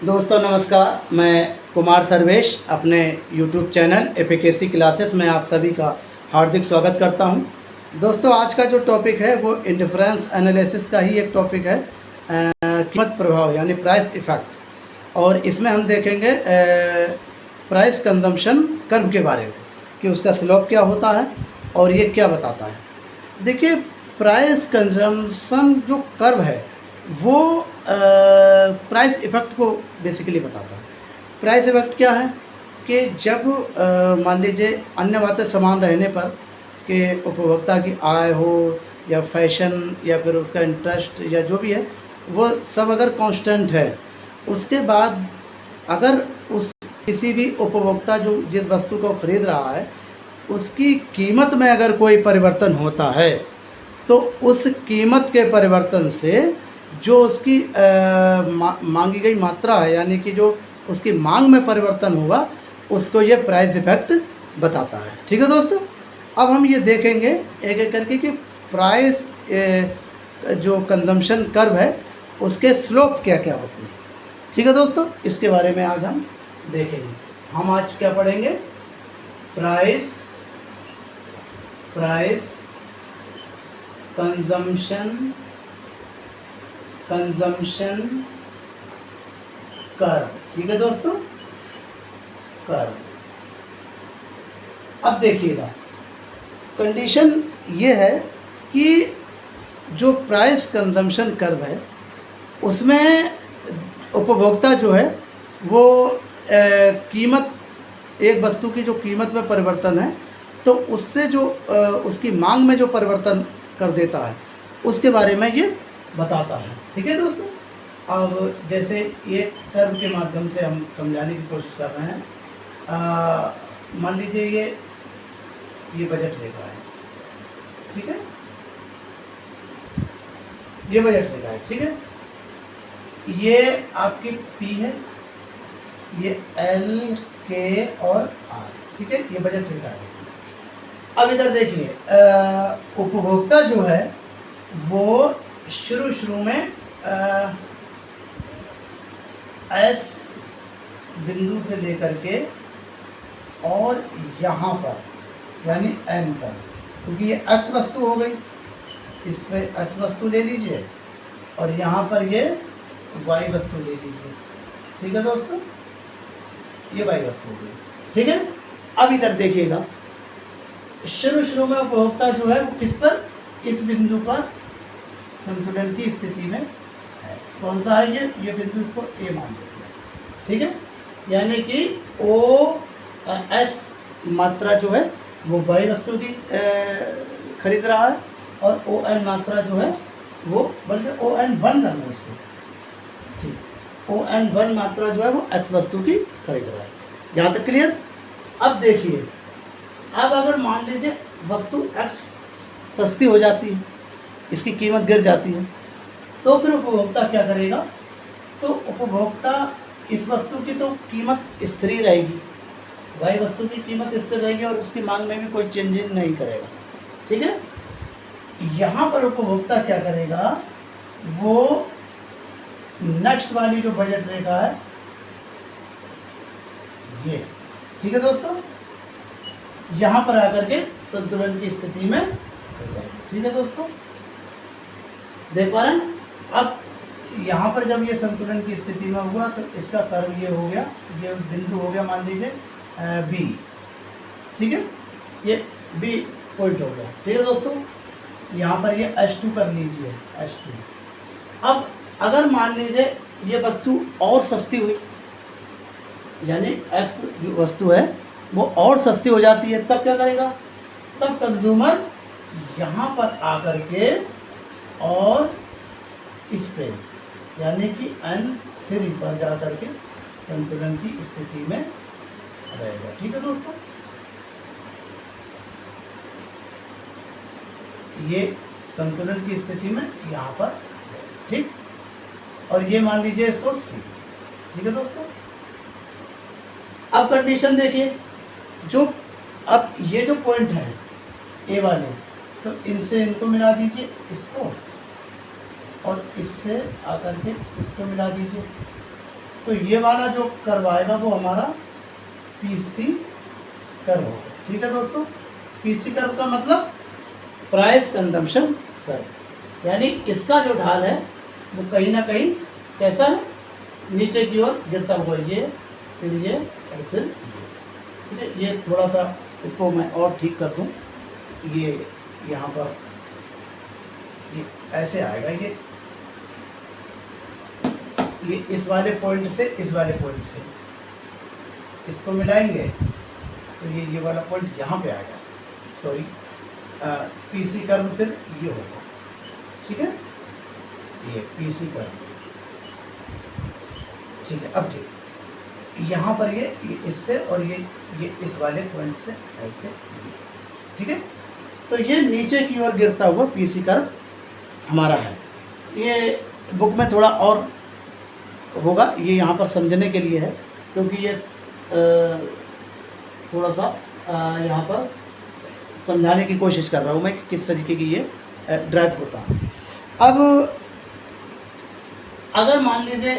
दोस्तों नमस्कार, मैं कुमार सर्वेश अपने YouTube चैनल एफिकेसी क्लासेस में आप सभी का हार्दिक स्वागत करता हूं। दोस्तों आज का जो टॉपिक है वो इंडिफरेंस एनालिसिस का ही एक टॉपिक है, कीमत प्रभाव यानी प्राइस इफ़ेक्ट। और इसमें हम देखेंगे प्राइस कंजम्पशन कर्व के बारे में कि उसका स्लोप क्या होता है और ये क्या बताता है। देखिए, प्राइस कंजम्पशन जो कर्व है वो प्राइस इफ़ेक्ट को बेसिकली बताता है। प्राइस इफ़ेक्ट क्या है कि जब मान लीजिए अन्य बातें समान रहने पर कि उपभोक्ता की आय हो या फैशन या फिर उसका इंटरेस्ट या जो भी है वो सब अगर कांस्टेंट है, उसके बाद अगर उस किसी भी उपभोक्ता जो जिस वस्तु को खरीद रहा है उसकी कीमत में अगर कोई परिवर्तन होता है तो उस कीमत के परिवर्तन से जो उसकी मांगी गई मात्रा है यानी कि जो उसकी मांग में परिवर्तन होगा उसको ये प्राइस इफ़ेक्ट बताता है। ठीक है दोस्तों, अब हम ये देखेंगे एक एक करके कि प्राइस जो कंजम्पशन कर्व है उसके स्लोप क्या क्या होते हैं। ठीक है दोस्तों, इसके बारे में आज हम देखेंगे। हम आज क्या पढ़ेंगे? Price consumption curve. ठीक है दोस्तों, कर्व। अब देखिएगा, कंडीशन ये है कि जो प्राइस कंजम्पशन कर्व है उसमें उपभोक्ता जो है वो कीमत, एक वस्तु की जो कीमत में परिवर्तन है तो उससे जो उसकी मांग में जो परिवर्तन कर देता है उसके बारे में ये बताता है। ठीक है दोस्तों, अब जैसे ये कर्व के माध्यम से हम समझाने की कोशिश कर रहे हैं। मान लीजिए ये बजट रेखा है, ठीक है, ये बजट रेखा है, ठीक है, ये आपकी P है, ये L, K और R, ठीक है, ये बजट रेखा है। अब इधर देखिए, उपभोक्ता जो है वो शुरू में S बिंदु से लेकर के और यहाँ पर यानी N पर, क्योंकि ये X वस्तु हो गई, इस पे X वस्तु ले लीजिए और यहाँ पर ये Y वस्तु ले लीजिए। ठीक है दोस्तों, ये Y वस्तु हो गई। ठीक है, अब इधर देखिएगा, शुरू में उपभोक्ता जो है वो किस पर, इस बिंदु पर संतुलन की स्थिति में है। कौन सा है ये बिंदु, इसको A मान लेते हैं। ठीक है, यानी कि OS मात्रा जो है वो Y वस्तु की खरीद रहा है और ON मात्रा जो है वो, बल्कि ON1 करना इसको, ठीक, ON1 मात्रा जो है वो X वस्तु की खरीद रहा है। यहाँ तक क्लियर? अब देखिए, अब अगर मान लीजिए वस्तु X सस्ती हो जाती है, इसकी कीमत गिर जाती है, तो फिर उपभोक्ता क्या करेगा? तो उपभोक्ता इस वस्तु की तो कीमत स्थिर ही रहेगी, Y वस्तु की कीमत स्थिर रहेगी और उसकी मांग में भी कोई चेंजिंग नहीं करेगा। ठीक है, यहाँ पर उपभोक्ता क्या करेगा? वो नेक्स्ट वाली जो बजट रेखा है ये, ठीक है दोस्तों, यहाँ पर आकर के संतुलन की स्थिति में हो जाएगी। ठीक है दोस्तों, देख पा रहे हैं? अब यहाँ पर जब ये संतुलन की स्थिति में हुआ तो इसका कर्व ये हो गया, ये बिंदु हो गया मान लीजिए B, ठीक है, ये B पॉइंट हो गया। ठीक है दोस्तों, यहाँ पर ये H2 कर लीजिए, H2। अब अगर मान लीजिए ये वस्तु और सस्ती हुई, यानी X जो वस्तु है वो और सस्ती हो जाती है, तब क्या करेगा? तब कंज्यूमर यहाँ पर आकर के और इस पे यानी कि N3 पर जा कर के संतुलन की स्थिति में रहेगा। ठीक है दोस्तों, ये संतुलन की स्थिति में यहाँ पर, ठीक, और ये मान लीजिए इसको C। ठीक है दोस्तों, अब कंडीशन देखिए, जो अब ये जो पॉइंट है A वाले, तो इनसे इनको मिला दीजिए, इसको, और इससे आकर के इसको मिला दीजिए। तो ये वाला जो कर्व आएगा वो हमारा पीसी कर्व होगा। ठीक है दोस्तों, पीसी कर्व का मतलब प्राइस कंजम्पशन कर्व, यानी इसका जो ढाल है वो कहीं ना कहीं कैसा है, नीचे की ओर गिरता हुआ, ये फिर ये और फिर ये। ठीक है, ये थोड़ा सा इसको मैं और ठीक कर दूं, ये यहाँ पर ये ऐसे आएगा, ये इस वाले पॉइंट से इस वाले पॉइंट से इसको मिलाएंगे तो ये वाला पॉइंट यहाँ पे आएगा, सॉरी पीसी कर्व फिर ये होगा। ठीक है, ये पीसी कर्व, ठीक है। अब ठीक यहाँ पर ये इससे और ये इस वाले पॉइंट से ऐसे, ठीक है। तो ये नीचे की ओर गिरता हुआ पीसी कर्व हमारा है। ये बुक में थोड़ा और होगा, ये यहाँ पर समझने के लिए है, क्योंकि ये थोड़ा सा यहाँ पर समझाने की कोशिश कर रहा हूँ मैं कि किस तरीके की ये ड्राइव होता है। अब अगर मान लीजिए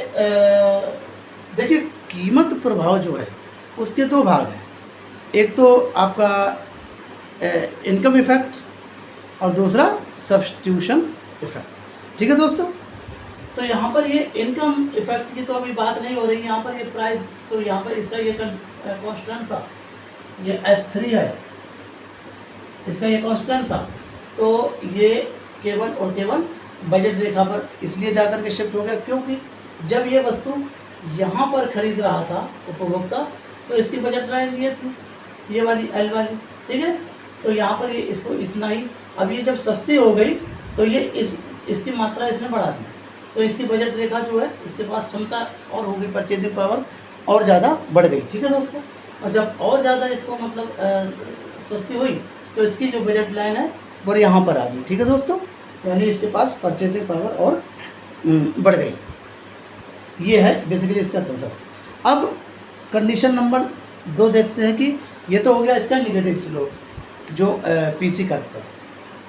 देखिए, कीमत प्रभाव जो है उसके दो भाग हैं, एक तो आपका इनकम इफेक्ट और दूसरा सब्स्टिट्यूशन इफेक्ट। ठीक है दोस्तों, तो यहाँ पर ये इनकम इफेक्ट की तो अभी बात नहीं हो रही, यहाँ पर ये प्राइस, तो यहाँ पर इसका ये कांस्टेंट था, ये S3 है, इसका ये कांस्टेंट था, तो ये केवल और केवल बजट रेखा पर इसलिए जाकर के शिफ्ट हो गया क्योंकि जब ये वस्तु यहाँ पर खरीद रहा था उपभोक्ता, तो इसकी बजट लाइन ये थी, ये वाली L वाली। ठीक है, तो यहाँ पर ये इसको इतना ही, अब ये जब सस्ती हो गई तो ये इसकी मात्रा इसने बढ़ा दी, तो इसकी बजट रेखा जो है, इसके पास क्षमता और होगी, परचेजिंग पावर और ज़्यादा बढ़ गई। ठीक है दोस्तों, और जब और ज़्यादा इसको मतलब सस्ती हुई तो इसकी जो बजट लाइन है वो यहाँ पर आ गई। ठीक है दोस्तों, यानी इसके पास परचेजिंग पावर और बढ़ गई। ये है बेसिकली इसका कंसेप्ट। अब कंडीशन नंबर 2 देखते हैं कि ये तो हो गया इसका निगेटिव स्लोप जो पीसी कर्व पर।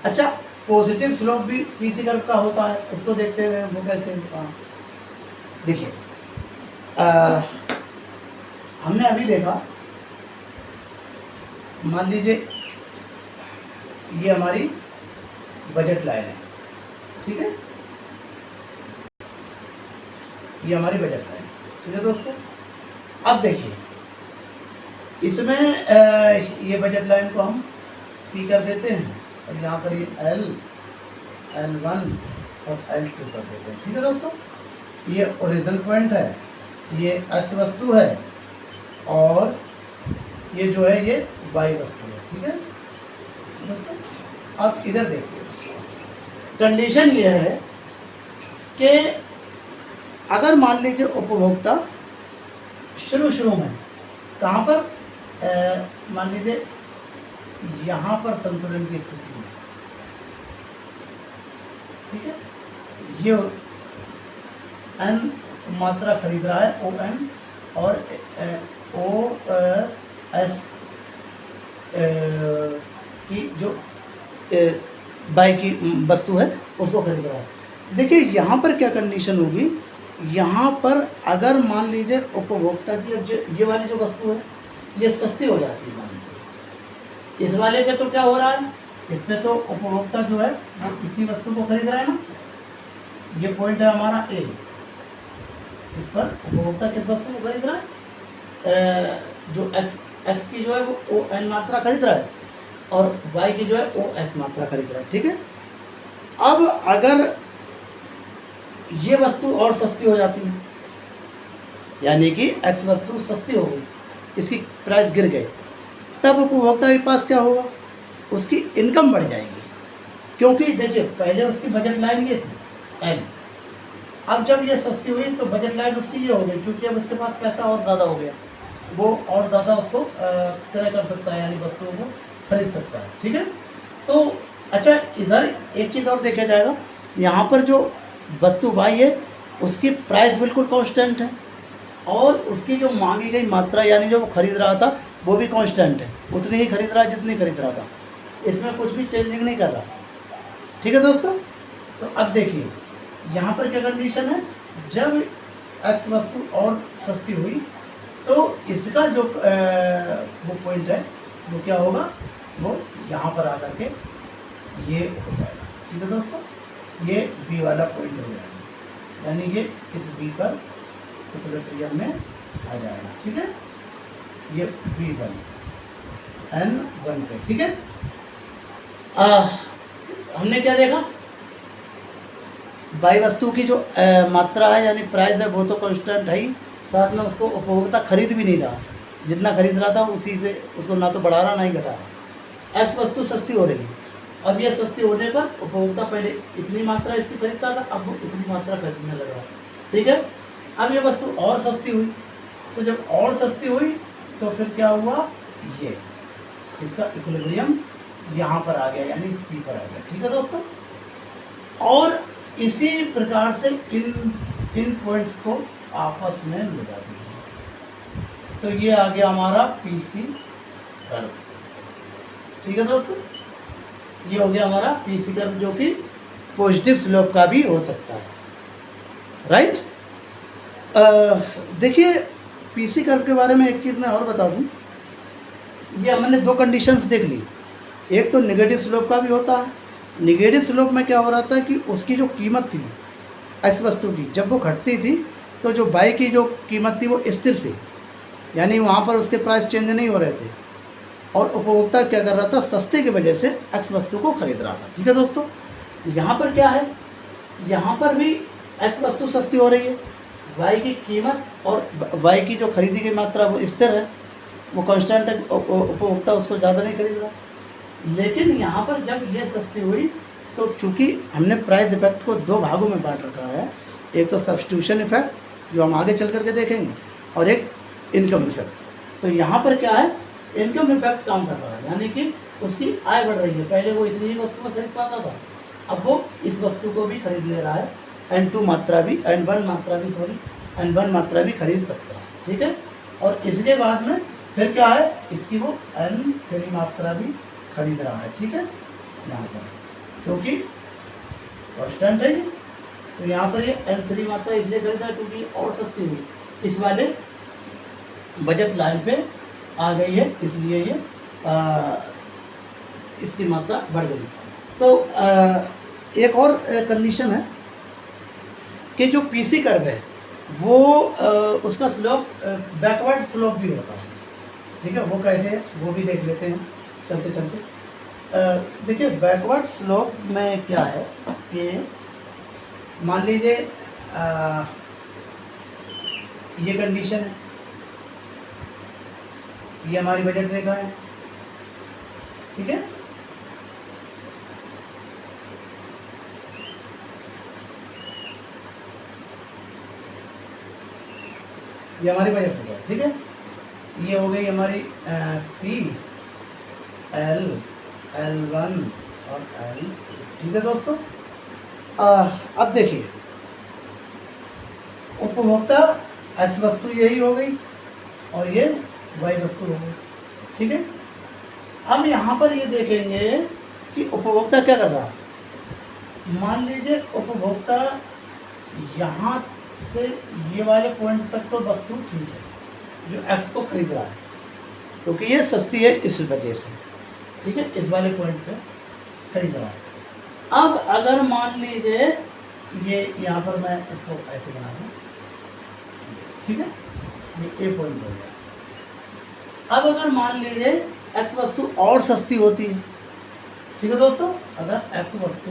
अच्छा, पॉजिटिव स्लोप भी पीसी कर्व का होता है, उसको देखते हैं वो कैसे होता है। देखिए, हमने अभी देखा, मान लीजिए ये हमारी बजट लाइन है, ठीक है, ये हमारी बजट लाइन। ठीक है दोस्तों, अब देखिए इसमें ये बजट लाइन को हम पी कर देते हैं और यहाँ पर ये L1 और L2 कर देते हैं। ठीक है दोस्तों, ये ओरिजिन पॉइंट है, ये एक्स वस्तु है और ये जो है ये वाई वस्तु है। ठीक है दोस्तों, अब इधर देखिए, कंडीशन ये है कि अगर मान लीजिए उपभोक्ता शुरू में कहाँ पर मान लीजिए यहाँ पर संतुलन की स्थिति में, ठीक है, ये N मात्रा खरीद रहा है ON और OS की जो बाई की वस्तु है उसको खरीद रहा है। देखिए यहाँ पर क्या कंडीशन होगी, यहाँ पर अगर मान लीजिए उपभोक्ता की जो ये वाली जो वस्तु है ये सस्ती हो जाती है, मान लीजिए इस वाले पे तो क्या हो रहा है, इसमें तो उपभोक्ता जो है वो इसी वस्तु को खरीद रहा है ना, ये पॉइंट है हमारा A, इस पर उपभोक्ता किस वस्तु को खरीद रहा है, जो x की जो है वो ON मात्रा खरीद रहा है और y की जो है OS मात्रा खरीद रहा है। ठीक है, अब अगर ये वस्तु और सस्ती हो जाती है, यानी कि x वस्तु सस्ती हो गई, इसकी प्राइस गिर गई, तब उपभोक्ता के पास क्या होगा, उसकी इनकम बढ़ जाएगी, क्योंकि देखिए पहले उसकी बजट लाइन ये थी L, अब जब ये सस्ती हुई तो बजट लाइन उसकी ये हो गई, क्योंकि अब उसके पास पैसा और ज़्यादा हो गया, वो और ज़्यादा उसको क्रय कर सकता है, यानी वस्तुओं को खरीद सकता है। ठीक है, तो अच्छा इधर एक चीज़ और देखा जाएगा, यहाँ पर जो वस्तु Y है उसकी प्राइस बिल्कुल कांस्टेंट है और उसकी जो मांगी गई मात्रा यानी जो वो खरीद रहा था वो भी कांस्टेंट है, उतनी ही खरीद रहा है जितनी खरीद रहा था, इसमें कुछ भी चेंजिंग नहीं कर रहा। ठीक है दोस्तों, तो अब देखिए यहाँ पर क्या कंडीशन है, जब एक्स वस्तु और सस्ती हुई तो इसका जो वो पॉइंट है वो क्या होगा, वो यहाँ पर आकर के ये हो जाएगा। ठीक है दोस्तों, ये बी वाला पॉइंट हो जाएगा, यानी ये इस बी पर इक्विलिब्रियम में आ जाएगा। ठीक है, ये B1 N1 पे। ठीक है, हमने क्या देखा, बाई वस्तु की जो मात्रा है यानी प्राइस है वो तो कांस्टेंट है ही, साथ में उसको उपभोक्ता खरीद भी नहीं रहा, जितना खरीद रहा था उसी से उसको ना तो बढ़ा रहा ना ही घटा रहा। एक्स वस्तु सस्ती हो रही है, अब ये सस्ती होने पर उपभोक्ता पहले इतनी मात्रा इसकी खरीदता था, अब वो इतनी मात्रा खरीदने लगा। ठीक है, अब ये वस्तु और सस्ती हुई, तो जब और सस्ती हुई तो फिर क्या हुआ, ये इसका इक्विलिब्रियम यहाँ पर आ गया यानी सी पर आ गया। ठीक है दोस्तों, और इसी प्रकार से इन पॉइंट्स को आपस में मिला दीजिए, तो ये आ गया हमारा पीसी कर्व। ठीक है दोस्तों, ये हो गया हमारा पीसी कर्व जो कि पॉजिटिव स्लोप का भी हो सकता है। राइट, देखिए पीसी कर्व के बारे में एक चीज़ मैं और बता दूं, ये हमने दो कंडीशंस देख ली, एक तो नेगेटिव स्लोप का भी होता है। नेगेटिव स्लोप में क्या हो रहा था कि उसकी जो कीमत थी एक्स वस्तु की, जब वो घटती थी तो जो बाई की जो कीमत थी वो स्थिर थी, यानी वहाँ पर उसके प्राइस चेंज नहीं हो रहे थे, और उपभोक्ता क्या कर रहा था, सस्ते की वजह से एक्स वस्तु को खरीद रहा था। ठीक है दोस्तों, यहाँ पर क्या है, यहाँ पर भी एक्स वस्तु सस्ती हो रही है, वाई की कीमत और वाई की जो खरीदी की मात्रा वो स्थिर है, वो कांस्टेंट है, उपभोक्ता उसको ज़्यादा नहीं खरीद रहा। लेकिन यहाँ पर जब ये सस्ती हुई तो चूँकि हमने प्राइस इफेक्ट को दो भागों में बांट रखा है, एक तो सब्स्टिट्यूशन इफेक्ट जो हम आगे चल करके देखेंगे, और एक इनकम इफेक्ट। तो यहाँ पर क्या है, इनकम इफेक्ट काम कर रहा है, यानी कि उसकी आय बढ़ रही है। पहले वो इतनी ही वस्तु में खरीद पाता था, अब वो इस वस्तु को भी खरीद ले रहा है, N2 मात्रा भी, N1 मात्रा भी खरीद सकता है। ठीक है, और इसके बाद में फिर क्या है, इसकी वो N3 मात्रा भी खरीद रहा है। ठीक है, यहाँ पर क्योंकि कांस्टेंट है ये, तो यहाँ पर ये N3 मात्रा इसलिए खरीदा क्योंकि और सस्ती हुई, इस वाले बजट लाइन पे आ गई है, इसलिए ये इसकी मात्रा बढ़ गई। तो एक और कंडीशन है कि जो पीसी कर्व है वो उसका स्लोप बैकवर्ड स्लोप भी होता है। ठीक है, वो कैसे है वो भी देख लेते हैं चलते चलते। देखिए बैकवर्ड स्लोप में क्या है कि मान लीजिए ये कंडीशन है, ये हमारी बजट रेखा है। ठीक है, ये हमारी बजट रेखा है। ठीक है, ये हो गई हमारी पी एल L1 और L2। ठीक है दोस्तों, अब देखिए उपभोक्ता एक्स वस्तु यही हो गई और ये वाई वस्तु हो गई। ठीक है, अब यहाँ पर ये देखेंगे कि उपभोक्ता क्या कर रहा है। मान लीजिए उपभोक्ता यहाँ से ये वाले पॉइंट तक तो वस्तु ठीक है जो एक्स को खरीद रहा है, क्योंकि ये सस्ती है इस वजह से। ठीक है, इस वाले पॉइंट पे खरीद रहा है। अब अगर मान लीजिए ये यहाँ पर मैं इसको ऐसे बना दूँ, ठीक है, ये ए पॉइंट हो गया। अब अगर मान लीजिए एक्स वस्तु और सस्ती होती है, ठीक है दोस्तों, अगर एक्स वस्तु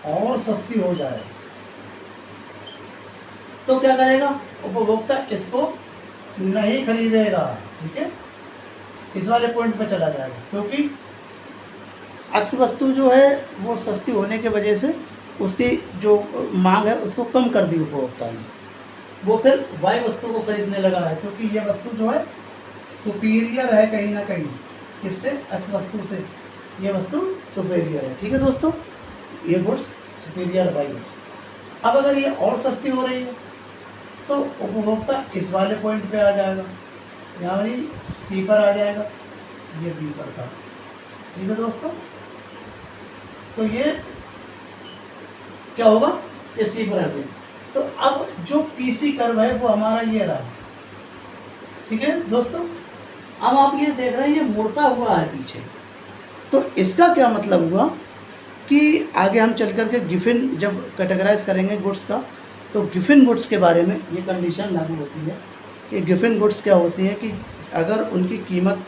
और सस्ती हो जाए तो क्या करेगा, उपभोक्ता इसको नहीं खरीदेगा। ठीक है, इस वाले पॉइंट पर चला जाएगा, क्योंकि एक्स वस्तु जो है वो सस्ती होने की वजह से उसकी जो मांग है उसको कम कर दी उपभोक्ता ने, वो फिर वाई वस्तु को खरीदने लगा है, क्योंकि ये वस्तु जो है सुपीरियर है कहीं ना कहीं, किससे, एक्स वस्तु से ये वस्तु सुपीरियर है। ठीक है दोस्तों, ये गुड्स सुपीरियर बाई गुड्स। अब अगर ये और सस्ती हो रही है तो उपभोक्ता इस वाले पॉइंट पे आ जाएगा, यानी सी पर आ जाएगा, ये बी पर था। ठीक है दोस्तों, तो ये क्या होगा, ये सी पर आ गया। तो अब जो पीसी कर्व है वो हमारा ये रहा, ठीक है दोस्तों। अब आप ये देख रहे हैं ये मुड़ता हुआ है पीछे, तो इसका क्या मतलब हुआ कि आगे हम चल कर के गिफिन जब कैटेगराइज करेंगे गुड्स का, तो गिफिन गुड्स के बारे में ये कंडीशन लागू होती है कि गिफिन गुड्स क्या होती है कि अगर उनकी कीमत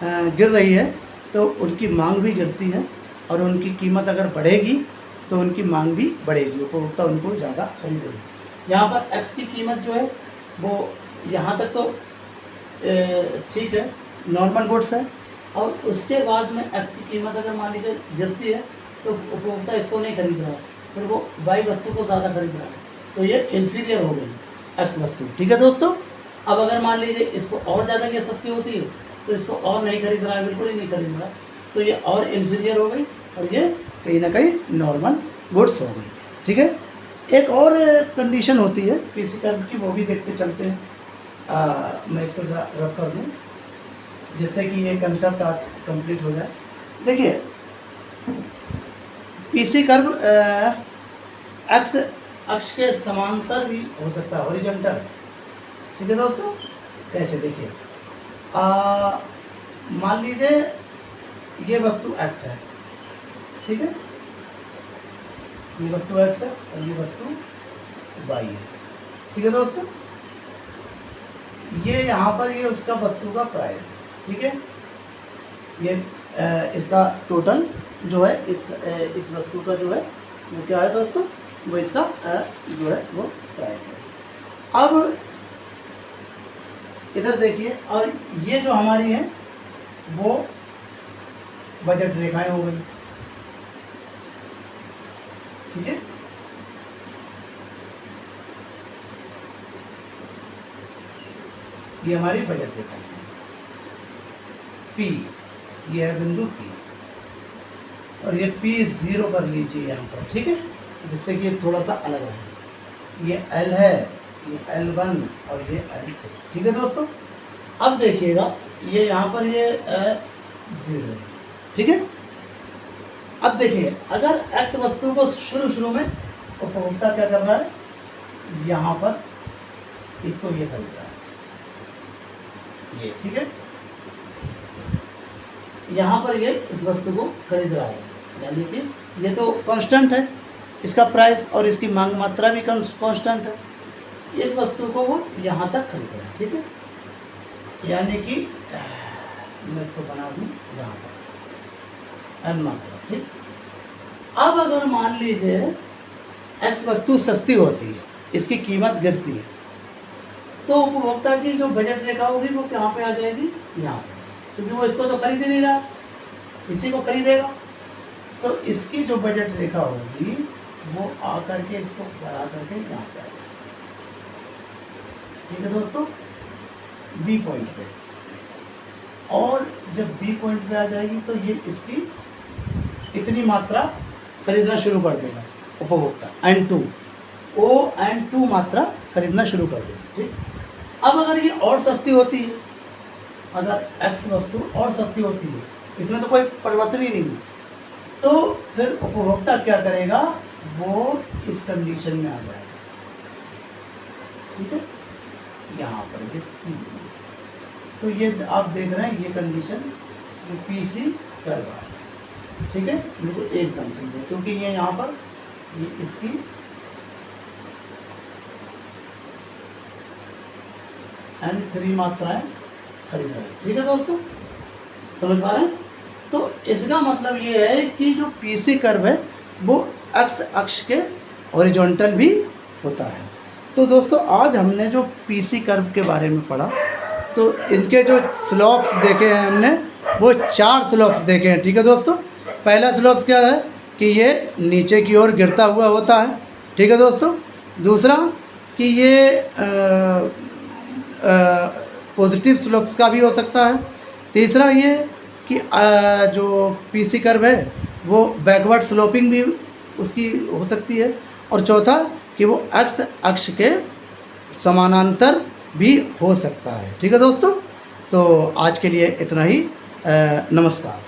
गिर रही है तो उनकी मांग भी गिरती है, और उनकी कीमत अगर बढ़ेगी तो उनकी मांग भी बढ़ेगी, उपभोक्ता उनको ज़्यादा खरीदेगी। यहाँ पर एक्स की कीमत जो है वो यहाँ तक तो ठीक है, नॉर्मल गुड्स है, और उसके बाद में एक्स की कीमत अगर मान लीजिए गिरती है तो उपभोक्ता इसको नहीं खरीद रहा है, फिर वो वाई वस्तु को ज़्यादा खरीद रहा है, तो ये इन्फीरियर हो गई एक्स वस्तु, ठीक है दोस्तों। अब अगर मान लीजिए इसको और ज़्यादा ये सस्ती होती है तो इसको और नहीं खरीद रहा है, बिल्कुल ही नहीं खरीद रहा, तो ये और इन्फीरियर हो गई और ये कहीं ना कहीं नॉर्मल गुड्स हो गई, ठीक है। एक और कंडीशन होती है पीसी कर्व की, वो भी देखते चलते हैं। मैं इसको ज़रा रफ कर दूँ जिससे कि ये कंसेप्ट आज कंप्लीट हो जाए। देखिए पीसी कर्व एक्स अक्ष के समांतर भी हो सकता है, हॉरिजॉन्टल, ठीक है दोस्तों। कैसे देखिए, मान लीजिए ये वस्तु एक्स है, ठीक है, ये वस्तु एक्स है और ये वस्तु वाई है, ठीक है दोस्तों। ये यहाँ पर ये उसका वस्तु का प्राइस है, ठीक है, ये इसका टोटल जो है इस वस्तु का जो है वो क्या है दोस्तों, वो इसका जो है वो प्राइस है। अब इधर देखिए, और ये जो हमारी है वो बजट रेखाएं हो गई, ठीक है। ये हमारी बजट रेखा है, पी, ये है बिंदु पी, और ये पी ज़ीरो कर लीजिए यहाँ पर, ठीक है, जिससे कि थोड़ा सा अलग है। ये एल है, ये L1 और ये L2, ठीक है दोस्तों। अब देखिएगा ये यहाँ पर ये 0, ठीक है। अब देखिए अगर x वस्तु को शुरू में उपभोक्ता क्या कर रहा है, यहाँ पर इसको ये खरीद रहा है, ये, ठीक है, यहाँ पर ये इस वस्तु को खरीद रहा है, यानी कि ये तो कांस्टेंट है इसका प्राइस, और इसकी मांग मात्रा भी कांस्टेंट है। इस वस्तु को वो यहाँ तक खरीद रहा है, ठीक है, यानी कि मैं इसको बना दूँ यहाँ पर एन मात्रा, ठीक। अब अगर मान लीजिए एक्स वस्तु सस्ती होती है, इसकी कीमत गिरती है, तो उपभोक्ता की जो बजट रेखा होगी वो कहाँ पे आ जाएगी, यहाँ पे, क्योंकि वो इसको तो खरीद ही नहीं रहा, इसी को खरीदेगा, तो इसकी जो बजट रेखा होगी वो आ करके इसको बढ़ा करके यहाँ पे आ जाएगी, ठीक है दोस्तों, बी पॉइंट पे। और जब बी पॉइंट पे आ जाएगी तो ये इसकी इतनी मात्रा खरीदना शुरू कर देगा उपभोक्ता, N2 O मात्रा खरीदना शुरू कर देगा, ठीक। अब अगर ये और सस्ती होती है, अगर एक्स वस्तु और सस्ती होती है, इसमें तो कोई परिवर्तन ही नहीं है, तो फिर उपभोक्ता क्या करेगा, वो इस कंडीशन में आ जाएगा, ठीक है, यहाँ पर ये सी। तो ये आप देख रहे हैं ये कंडीशन जो पीसी कर रहा है, ठीक है, बिल्कुल एकदम सीधे, क्योंकि ये यहाँ पर ये इसकी N3 मात्राएं खरीद रहे हैं, ठीक है दोस्तों, समझ पा रहे हैं। तो इसका मतलब ये है कि जो पीसी कर्व है वो एक्स अक्ष के हॉरिजॉन्टल भी होता है। तो दोस्तों आज हमने जो पीसी कर्व के बारे में पढ़ा, तो इनके जो स्लोप्स देखे हैं हमने, वो 4 स्लोप्स देखे हैं, ठीक है दोस्तों। पहला स्लोप्स क्या है कि ये नीचे की ओर गिरता हुआ होता है, ठीक है दोस्तों। दूसरा कि ये पॉजिटिव स्लोप्स का भी हो सकता है। तीसरा ये कि जो पीसी कर्व है वो बैकवर्ड स्लोपिंग भी उसकी हो सकती है। और चौथा कि वो एक्स अक्ष के समानांतर भी हो सकता है, ठीक है दोस्तों। तो आज के लिए इतना ही, नमस्कार।